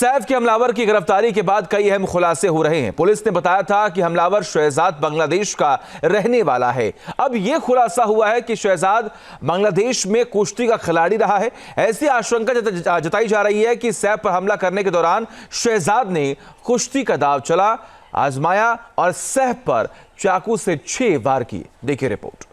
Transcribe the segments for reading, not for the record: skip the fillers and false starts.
सैफ के हमलावर की गिरफ्तारी के बाद कई अहम खुलासे हो रहे हैं। पुलिस ने बताया था कि हमलावर शहजाद बांग्लादेश का रहने वाला है। अब यह खुलासा हुआ है कि शहजाद बांग्लादेश में कुश्ती का खिलाड़ी रहा है। ऐसी आशंका जताई जा रही है कि सैफ पर हमला करने के दौरान शहजाद ने कुश्ती का दांव आजमाया और सैफ पर चाकू से 6 वार किए। देखिए रिपोर्ट।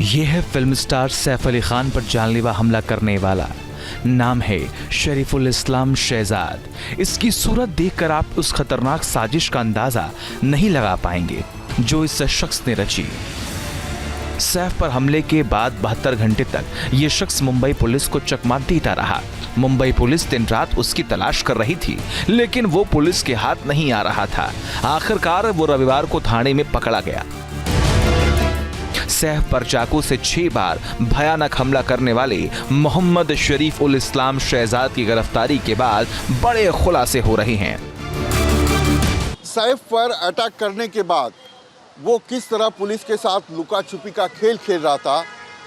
यह है फिल्म स्टार सैफ अली खान पर जानलेवा हमला करने वाला। नाम है शरीफुल इस्लाम शहजाद। इसकी सूरत देखकर आप उस खतरनाक साजिश का अंदाजा नहीं लगा पाएंगे जो इस शख्स ने रची। सैफ पर हमले के बाद 72 घंटे तक यह शख्स मुंबई पुलिस को चकमा देता रहा। मुंबई पुलिस दिन रात उसकी तलाश कर रही थी, लेकिन वो पुलिस के हाथ नहीं आ रहा था। आखिरकार वो रविवार को थाने में पकड़ा गया। सैफ पर चाकू से 6 बार भयानक हमला करने वाले मोहम्मद शरीफ उल इस्लाम शहजाद की गिरफ्तारी के बाद बड़े खुलासे हो रहे हैं। सैफ पर अटैक करने के बाद वो किस तरह पुलिस के साथ लुका छुपी का खेल खेल रहा था,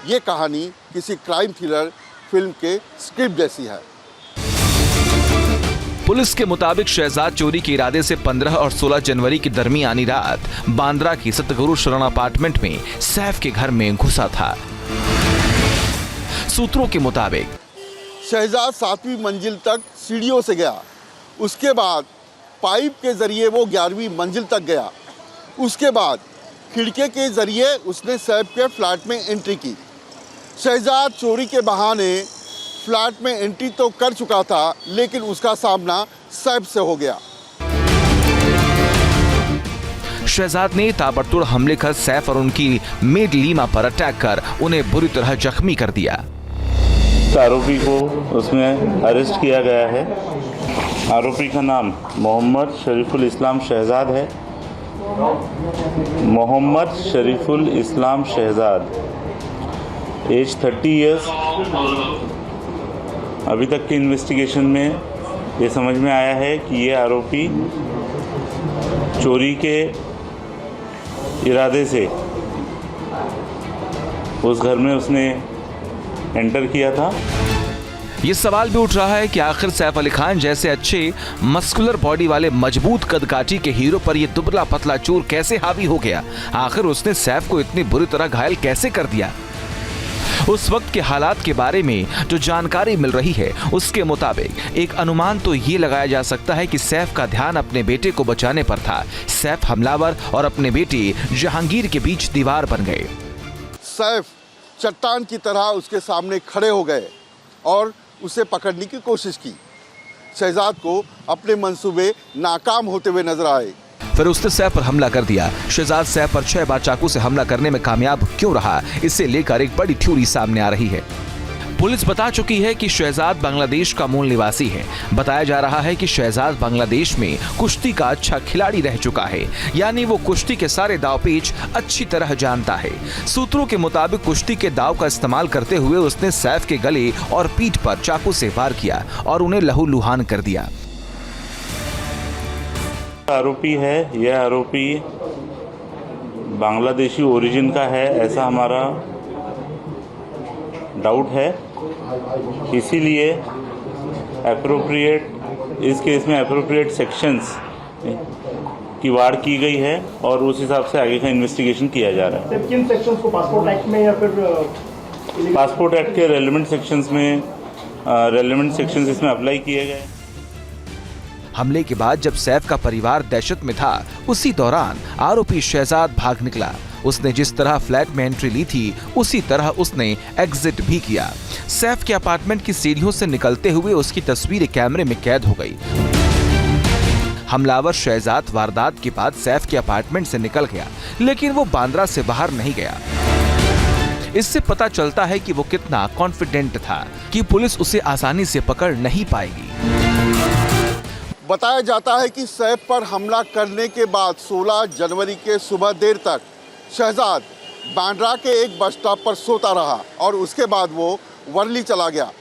ये कहानी किसी क्राइम थ्रिलर फिल्म के स्क्रिप्ट जैसी है। पुलिस के मुताबिक शहजाद चोरी के इरादे से 15 और 16 जनवरी की दरमियानी रात बांद्रा की सतगुरु शरण अपार्टमेंट में सैफ के घर में घुसा था। सूत्रों के मुताबिक शहजाद 7वीं मंजिल तक सीढ़ियों से गया। उसके बाद पाइप के जरिए वो 11वीं मंजिल तक गया। उसके बाद खिड़की के जरिए उसने सैफ के फ्लैट में एंट्री की। शहजाद चोरी के बहाने फ्लैट में एंट्री तो कर चुका था, लेकिन उसका सामना सैफ से हो गया। शहजाद ने ताबड़तोड़ हमले कर सैफ और उनकी मेड लीमा पर अटैक कर उन्हें बुरी तरह जख्मी कर दिया। आरोपी को उसमें अरेस्ट किया गया है। आरोपी का नाम मोहम्मद शरीफुल इस्लाम शहजाद है। मोहम्मद शरीफुल इस्लाम शहजाद, एज 30 ईयर्स। अभी तक की इन्वेस्टिगेशन में ये समझ में आया है कि ये आरोपी चोरी के इरादे से उस घर में उसने एंटर किया था। ये सवाल भी उठ रहा है कि आखिर सैफ अली खान जैसे अच्छे मस्कुलर बॉडी वाले मजबूत कदकाठी के हीरो पर यह दुबला पतला चोर कैसे हावी हो गया। आखिर उसने सैफ को इतनी बुरी तरह घायल कैसे कर दिया। उस वक्त के हालात के बारे में जो जानकारी मिल रही है, उसके मुताबिक एक अनुमान तो ये लगाया जा सकता है कि सैफ का ध्यान अपने बेटे को बचाने पर था। सैफ हमलावर और अपने बेटे जहांगीर के बीच दीवार बन गए। सैफ चट्टान की तरह उसके सामने खड़े हो गए और उसे पकड़ने की कोशिश की। शहजाद को अपने मंसूबे नाकाम होते हुए नजर आए। फिर उसने सैफ पर हमला कर दिया। शहजाद सैफ पर 6 बार चाकू से हमला करने में कामयाब क्यों रहा, इसे लेकर एक बड़ी थ्योरी सामने आ रही है। पुलिस बता चुकी है कि शहजाद बांग्लादेश का मूल निवासी है। बताया जा रहा है कि शहजाद बांग्लादेश में कुश्ती का अच्छा खिलाड़ी रह चुका है, यानी वो कुश्ती के सारे दावपेच अच्छी तरह जानता है। सूत्रों के मुताबिक कुश्ती के दाव का इस्तेमाल करते हुए उसने सैफ के गले और पीठ पर चाकू से वार किया और उन्हें लहूलुहान कर दिया। आरोपी है, यह आरोपी बांग्लादेशी ओरिजिन का है, ऐसा हमारा डाउट है। इसीलिए एप्रोप्रिएट इस केस में एप्रोप्रिएट सेक्शंस की वार की गई है और उस हिसाब से आगे का इन्वेस्टिगेशन किया जा रहा है। किन सेक्शंस को पासपोर्ट एक्ट में या फिर पासपोर्ट एक्ट के रेलेवेंट सेक्शंस इसमें अप्लाई किए गए। हमले के बाद जब सैफ का परिवार दहशत में था, उसी दौरान आरोपी शहजाद भाग निकला। उसने जिस तरह फ्लैट में एंट्री ली थी, उसी तरह उसने एग्जिट भी किया। सैफ के अपार्टमेंट की सीढ़ियों से निकलते हुए उसकी तस्वीर कैमरे में कैद हो गई। हमलावर शहजाद वारदात के बाद सैफ के अपार्टमेंट से निकल गया, लेकिन वो बांद्रा से बाहर नहीं गया। इससे पता चलता है कि वो कितना कॉन्फिडेंट था कि पुलिस उसे आसानी से पकड़ नहीं पाएगी। बताया जाता है कि सैफ पर हमला करने के बाद 16 जनवरी के सुबह देर तक शहजाद बांद्रा के एक बस स्टॉप पर सोता रहा और उसके बाद वो वर्ली चला गया।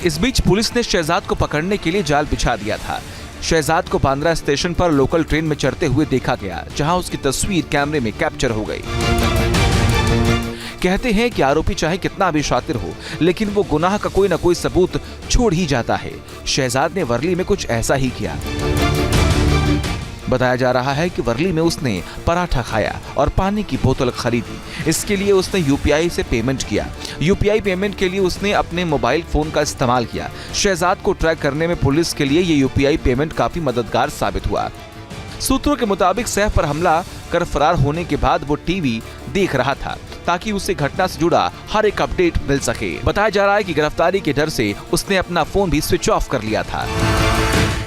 इस बीच पुलिस ने शहजाद को पकड़ने के लिए जाल बिछा दिया था। शहजाद को बांद्रा स्टेशन पर लोकल ट्रेन में चढ़ते हुए देखा गया, जहां उसकी तस्वीर कैमरे में कैप्चर हो गई। कहते हैं कि आरोपी चाहे कितना भी शातिर हो, लेकिन वो गुनाह का कोई ना कोई सबूत छोड़ ही जाता है। शहजाद ने वर्ली में कुछ ऐसा ही किया। बताया जा रहा है कि वर्ली में उसने पराठा खाया और पानी की बोतल खरीदी। इसके लिए उसने यूपीआई से पेमेंट किया। यूपीआई पेमेंट के लिए उसने अपने मोबाइल फोन का इस्तेमाल किया। शहजाद को ट्रैक करने में पुलिस के लिए ये यूपीआई पेमेंट काफी मददगार साबित हुआ। सूत्रों के मुताबिक सैफ पर हमला कर फरार होने के बाद वो टीवी देख रहा था ताकि उसे घटना से जुड़ा हर एक अपडेट मिल सके। बताया जा रहा है कि गिरफ्तारी के डर से उसने अपना फोन भी स्विच ऑफ कर लिया था।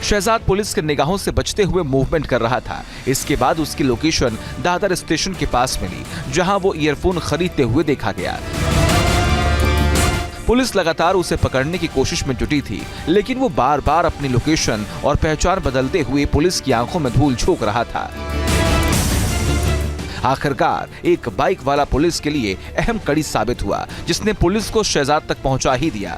शहजाद पुलिस के निगाहों से बचते हुए मूवमेंट कर रहा था। इसके बाद उसकी लोकेशन दादर स्टेशन के पास मिली, जहां वो ईयरफोन खरीदते हुए देखा गया। पुलिस लगातार उसे पकड़ने की कोशिश में जुटी थी, लेकिन वो बार बार अपनी लोकेशन और पहचान बदलते हुए पुलिस की आंखों में धूल झोंक रहा था। आखिरकार एक बाइक वाला पुलिस के लिए अहम कड़ी साबित हुआ, जिसने पुलिस को शहजाद तक पहुंचा ही दिया।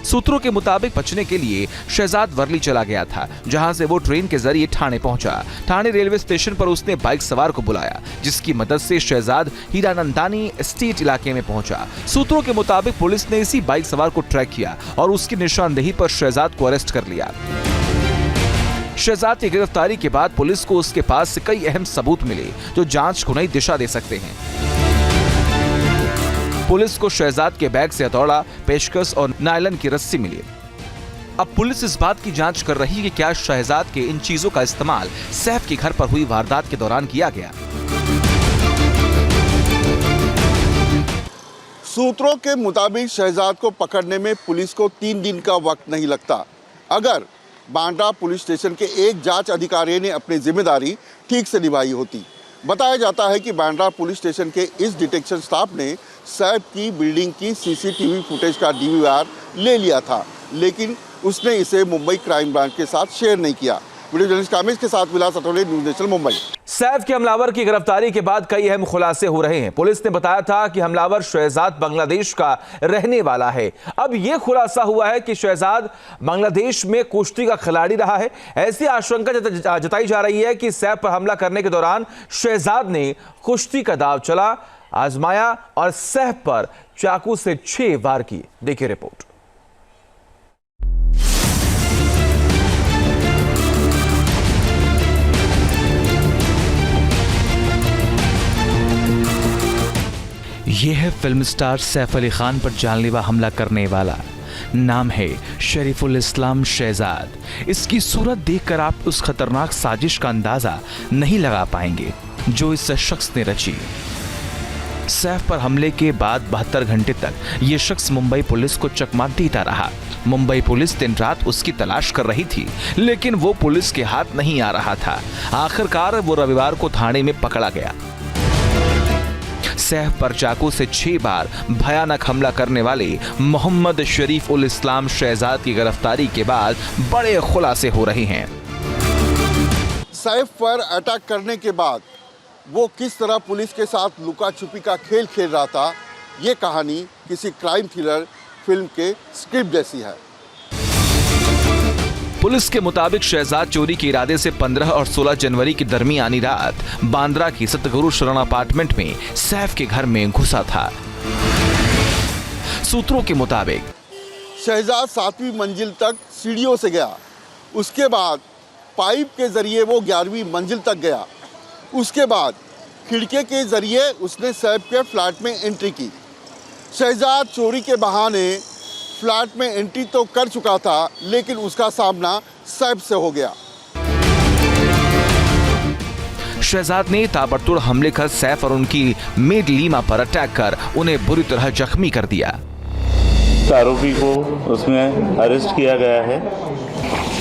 सूत्रों के मुताबिक बचने के लिए शहजाद वर्ली चला गया था, जहां से वो ट्रेन के जरिए ठाणे पहुंचा। ठाणे रेलवे स्टेशन पर उसने बाइक सवार को बुलाया, जिसकी मदद से शहजाद हीरानंदानी एस्टेट इलाके में पहुंचा। सूत्रों के मुताबिक पुलिस ने इसी बाइक सवार को ट्रैक किया और उसकी निशानदेही पर शहजाद को अरेस्ट कर लिया। शहजाद की गिरफ्तारी के बाद पुलिस को उसके पास से कई अहम सबूत मिले, जो जांच को नई दिशा दे सकते हैं। पुलिस को शहजाद के बैग से हथौड़ा, पेचकस और नायलन की रस्सी मिली। अब पुलिस इस बात की जांच कर रही है कि क्या शहजाद के इन चीजों का इस्तेमाल सैफ के घर पर हुई वारदात के दौरान किया गया। सूत्रों के मुताबिक शहजाद को पकड़ने में पुलिस को 3 दिन का वक्त नहीं लगता, अगर बांद्रा पुलिस स्टेशन के एक जांच अधिकारी ने अपनी जिम्मेदारी ठीक से निभाई होती। बताया जाता है कि बांद्रा पुलिस स्टेशन के इस डिटेक्शन स्टाफ ने सैफ की बिल्डिंग की सीसीटीवी फुटेज का डीवीआर ले लिया था, लेकिन उसने इसे मुंबई क्राइम ब्रांच के साथ शेयर नहीं किया। वीडियो जर्नलिस्ट कामेश के साथ विलास अठौले, न्यूज़ नेशनल, मुंबई। सैफ के हमलावर की गिरफ्तारी के बाद कई अहम खुलासे हो रहे हैं। पुलिस ने बताया था कि हमलावर शहजाद बांग्लादेश का रहने वाला है। अब यह खुलासा हुआ है कि शहजाद बांग्लादेश में कुश्ती का खिलाड़ी रहा है। ऐसी आशंका जताई जा रही है कि सैफ पर हमला करने के दौरान शहजाद ने कुश्ती का दांव आजमाया और सैफ पर चाकू से 6 वार किए। देखिए रिपोर्ट। यह है फिल्म स्टार सैफ अली खान पर जानलेवा हमला करने वाला। नाम है शरीफुल इस्लाम शहजाद। इसकी सूरत देखकर आप उस खतरनाक साजिश का अंदाजा नहीं लगा पाएंगे जो इस शख्स ने रची। सैफ पर हमले के बाद 72 घंटे तक यह शख्स मुंबई पुलिस को चकमा देता रहा। मुंबई पुलिस दिन रात उसकी तलाश कर रही थी, लेकिन वो पुलिस के हाथ नहीं आ रहा था। आखिरकार वो रविवार को थाने में पकड़ा गया। सैफ पर चाकू से 6 बार भयानक हमला करने वाले मोहम्मद शरीफ उल इस्लाम शहजाद की गिरफ्तारी के बाद बड़े खुलासे हो रहे हैं। सैफ पर अटैक करने के बाद वो किस तरह पुलिस के साथ लुका छुपी का खेल खेल रहा था, ये कहानी किसी क्राइम थ्रिलर फिल्म के स्क्रिप्ट जैसी है। पुलिस के मुताबिक शहजाद चोरी के इरादे से 15 और 16 जनवरी की दरमियानी रात बांद्रा की सतगुरु शरण अपार्टमेंट में सैफ के घर में घुसा था। सूत्रों के मुताबिक शहजाद 7वीं मंजिल तक सीढ़ियों से गया, उसके बाद पाइप के जरिए वो 11वीं मंजिल तक गया, उसके बाद खिड़की के जरिए उसने सैफ के फ्लैट में एंट्री की। शहजाद चोरी के बहाने फ्लैट में एंट्री तो कर चुका था, लेकिन उसका सामना सैफ से हो गया। शहजाद ने ताबड़तोड़ हमले कर सैफ और उनकी मेड लीमा पर अटैक कर उन्हें बुरी तरह जख्मी कर दिया। आरोपी को उसमें अरेस्ट किया गया है।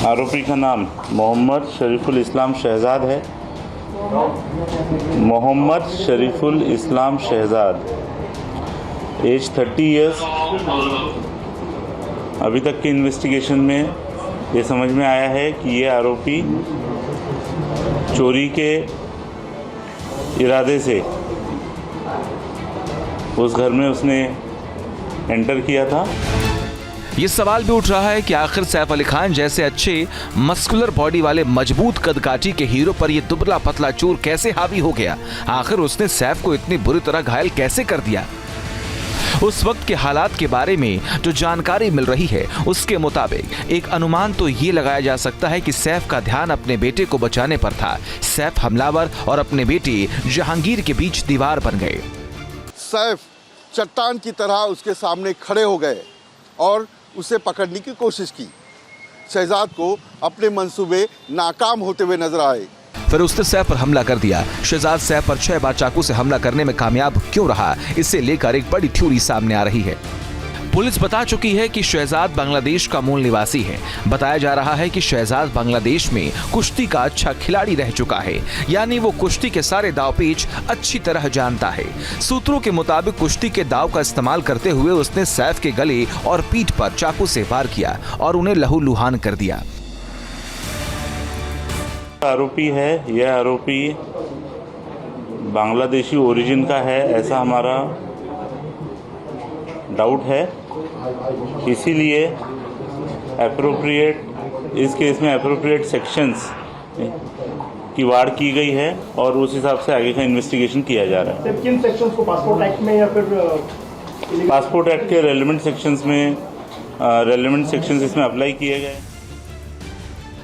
आरोपी का नाम मोहम्मद शरीफुल इस्लाम शहजाद है। मोहम्मद शरीफुल इस्लाम शहजाद, एज 30 ईयर्स। अभी तक की इन्वेस्टिगेशन में ये समझ में आया है कि ये आरोपी चोरी के इरादे से उस घर में उसने एंटर किया था। ये सवाल भी उठ रहा है कि आखिर सैफ अली खान जैसे अच्छे मस्कुलर बॉडी वाले मजबूत कदकाठी के हीरो पर ये दुबला पतला चोर कैसे हावी हो गया। आखिर उसने सैफ को इतनी बुरी तरह घायल कैसे कर दिया। उस वक्त के हालात के बारे में जो जानकारी मिल रही है उसके मुताबिक एक अनुमान तो ये लगाया जा सकता है कि सैफ का ध्यान अपने बेटे को बचाने पर था। सैफ हमलावर और अपने बेटे जहांगीर के बीच दीवार बन गए। सैफ चट्टान की तरह उसके सामने खड़े हो गए और उसे पकड़ने की कोशिश की। शहजाद को अपने मंसूबे नाकाम होते हुए नजर आए। फिर उसने सैफ पर हमला कर दिया। शहजाद सैफ पर 6 बार चाकू से हमला करने में कामयाब क्यों रहा, इसे लेकर एक बड़ी थ्योरी सामने आ रही है। पुलिस बता चुकी है कि शहजाद बांग्लादेश का मूल निवासी है। बताया जा रहा है कि शहजाद बांग्लादेश में कुश्ती का अच्छा खिलाड़ी रह चुका है, यानी वो कुश्ती के सारे दांवपेच अच्छी तरह जानता है। सूत्रों के मुताबिक कुश्ती के दांव का इस्तेमाल करते हुए उसने सैफ के गले और पीठ पर चाकू से वार किया और उन्हें लहूलुहान कर दिया। आरोपी है, यह आरोपी बांग्लादेशी ओरिजिन का है, ऐसा हमारा डाउट है। इसीलिए इस केस में एप्रोप्रिएट सेक्शंस की वाड़ की गई है और उस हिसाब से आगे का इन्वेस्टिगेशन किया जा रहा है। किन सेक्शंस को पासपोर्ट एक्ट में या फिर पासपोर्ट एक्ट के रेलेवेंट सेक्शंस इसमें अप्लाई किए गए।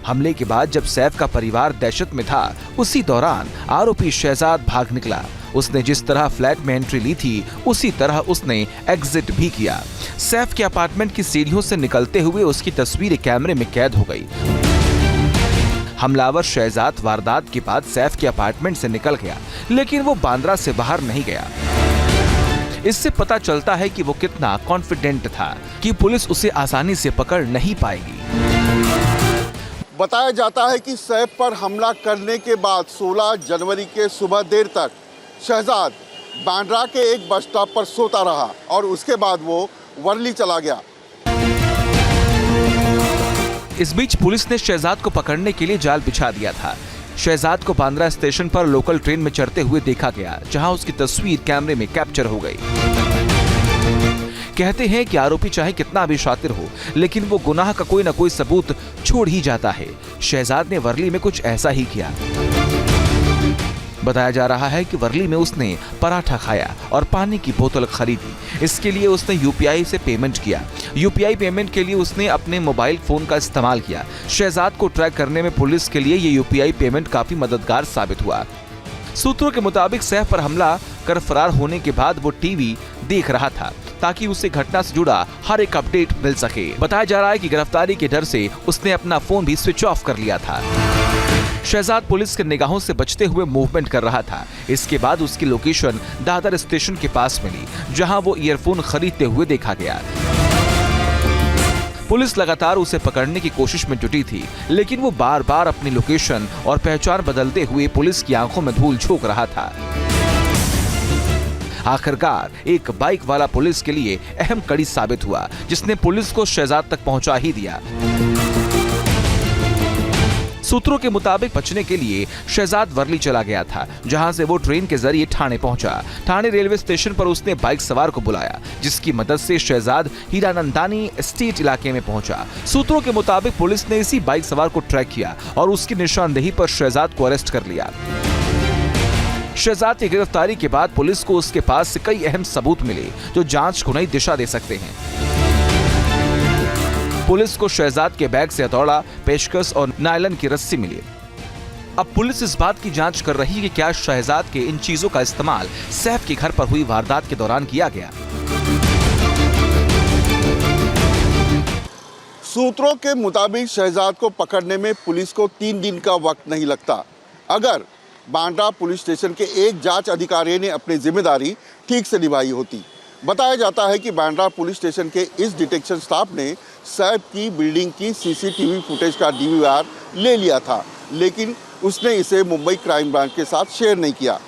हमले के बाद जब सैफ का परिवार दहशत में था, उसी दौरान आरोपी शहजाद भाग निकला। उसने जिस तरह फ्लैट में एंट्री ली थी उसी तरह उसने एग्जिट भी किया। सैफ के अपार्टमेंट की सीढ़ियों से निकलते हुए उसकी तस्वीर कैमरे में कैद हो गई। हमलावर शहजाद वारदात के बाद सैफ के अपार्टमेंट से निकल गया, लेकिन वो बांद्रा से बाहर नहीं गया। इससे पता चलता है कि वो कितना कॉन्फिडेंट था कि पुलिस उसे आसानी से पकड़ नहीं पाएगी। बताया जाता है कि सैफ पर हमला करने के बाद 16 जनवरी के सुबह देर तक शहजाद बांद्रा के एक बस स्टॉप पर सोता रहा और उसके बाद वो वर्ली चला गया। इस बीच पुलिस ने शहजाद को पकड़ने के लिए जाल बिछा दिया था। शहजाद को बांद्रा स्टेशन पर लोकल ट्रेन में चढ़ते हुए देखा गया, जहां उसकी तस्वीर कैमरे में कैप्चर हो गई। कहते हैं कि आरोपी चाहे कितना भी शातिर हो, लेकिन वो गुनाह का कोई ना कोई सबूत छोड़ ही जाता है। शहजाद ने वर्ली में कुछ ऐसा ही किया। बताया जा रहा है कि वर्ली में उसने पराठा खाया और पानी की बोतल खरीदी। इसके लिए उसने यूपीआई से पेमेंट किया। यूपीआई पेमेंट के लिए उसने अपने मोबाइल फोन का इस्तेमाल किया। शहजाद को ट्रैक करने में पुलिस के लिए ये यूपीआई पेमेंट काफी मददगार साबित हुआ। सूत्रों के मुताबिक सैफ पर हमला कर फरार होने के बाद वो टीवी देख रहा था ताकि उसे घटना से जुड़ा हर एक अपडेट मिल सके। बताया जा रहा है कि गिरफ्तारी के डर से उसने अपना फोन भी स्विच ऑफ कर लिया था। शहजाद पुलिस के निगाहों से बचते हुए मूवमेंट कर रहा था। इसके बाद उसकी लोकेशन दादर स्टेशन के पास मिली, जहां वो ईयरफोन खरीदते हुए देखा गया। पुलिस लगातार उसे पकड़ने की कोशिश में जुटी थी, लेकिन वो बार बार अपनी लोकेशन और पहचान बदलते हुए पुलिस की आंखों में धूल झोंक रहा था। आखिरकार एक बाइक वाला पुलिस के लिए अहम कड़ी साबित हुआ, जिसने पुलिस को शहजाद तक पहुंचा ही दिया। सूत्रों के मुताबिक बचने के लिए शहजाद वर्ली चला गया था, जहां से वो ट्रेन के जरिए ठाणे पहुंचा। ठाणे रेलवे स्टेशन पर उसने बाइक सवार को बुलाया, जिसकी मदद से शहजाद हीरानंदानी एस्टेट इलाके में पहुंचा। सूत्रों के मुताबिक पुलिस ने इसी बाइक सवार को ट्रैक किया और उसकी निशानदेही पर शहजाद को अरेस्ट कर लिया। शहजाद की गिरफ्तारी के बाद पुलिस को उसके पास से कई अहम सबूत मिले, जो जांच को नई दिशा दे सकते हैं। पुलिस को शहजाद के बैग से हथौड़ा, पेचकस और नायलन की रस्सी मिली। अब पुलिस इस बात की जांच कर रही है कि क्या शहजाद के इन चीजों का इस्तेमाल सैफ के घर पर हुई वारदात के दौरान किया गया। सूत्रों के मुताबिक शहजाद को पकड़ने में पुलिस को 3 दिन का वक्त नहीं लगता, अगर बांद्रा पुलिस स्टेशन के एक जांच अधिकारी ने अपनी जिम्मेदारी ठीक से निभाई होती। बताया जाता है कि बांद्रा पुलिस स्टेशन के इस डिटेक्शन स्टाफ ने सैफ की बिल्डिंग की सीसीटीवी फुटेज का डीवीआर ले लिया था, लेकिन उसने इसे मुंबई क्राइम ब्रांच के साथ शेयर नहीं किया।